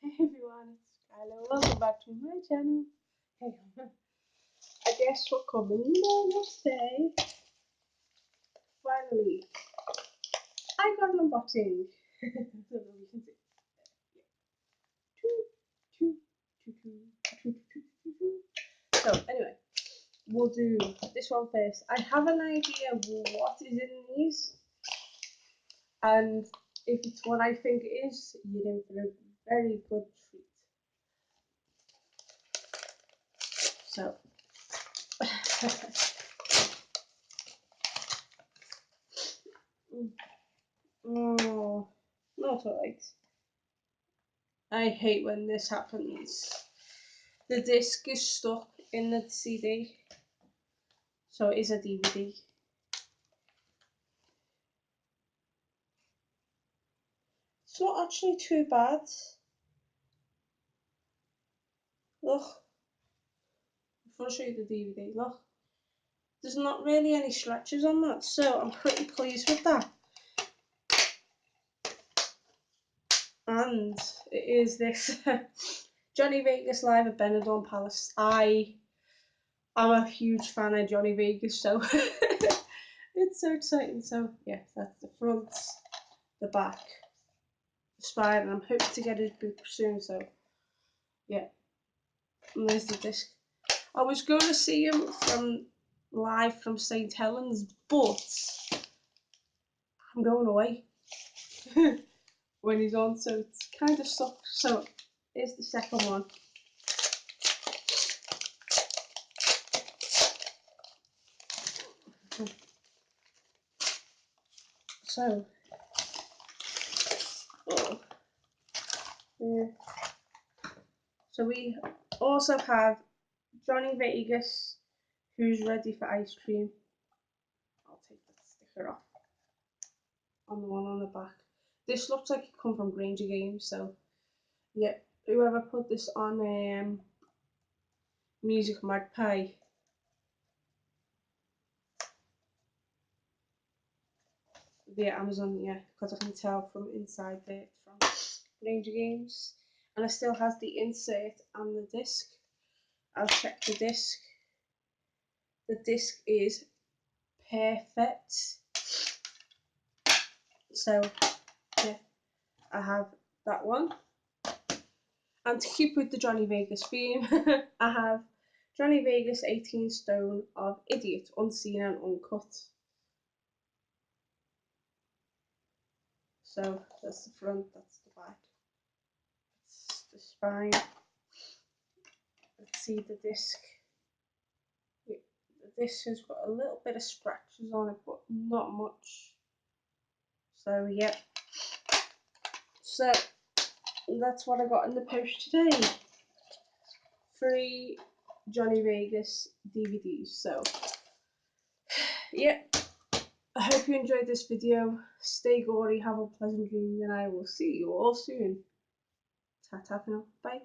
Hey everyone, it's Skylar. Welcome back to my channel. Hey, I guess we're coming Wednesday. Finally, I got an unboxing. I don't know if you can see. Choo, choo, choo, choo, choo, choo, choo, choo. So anyway, we'll do this one first. I have an idea what is in these, and if it's what I think it is, you're in for a very good treat. So. Oh, not alright. I hate when this happens. The disc is stuck in the CD, so it is a DVD. It's not actually too bad. Look, I'll show you the DVD. Look, there's not really any scratches on that, so I'm pretty pleased with that. And it is this Johnny Vegas live at Benidorm Palace. I'm a huge fan of Johnny Vegas, so it's so exciting. So yeah, that's the front, the back, the spine, and I'm hoping to get his book soon. So yeah, and there's the disc. I was going to see him live from St Helens, but I'm going away when he's on, so it's kind of sucks. So here's the second one. So, oh, yeah. So we also have Johnny Vegas, who's ready for ice cream. I'll take that sticker off on the one on the back. This looks like it come from Granger Games, so yeah, whoever put this on Music Magpie, via Amazon, yeah, because I can tell from inside there it's from Granger Games, and it still has the insert and the disc. I'll check the disc. The disc is perfect. So yeah, I have that one. And to keep with the Johnny Vegas theme, I have Johnny Vegas 18 Stone of Idiot, Unseen and Uncut. So that's the front, that's the back, that's the spine. Let's see the disc. Yeah, the disc has got a little bit of scratches on it, but not much. So yeah. So that's what I got in the post today. 3 Johnny Vegas DVDs. So yeah, I hope you enjoyed this video. Stay gory, have a pleasant dream, and I will see you all soon. Ta-ta for now. Bye.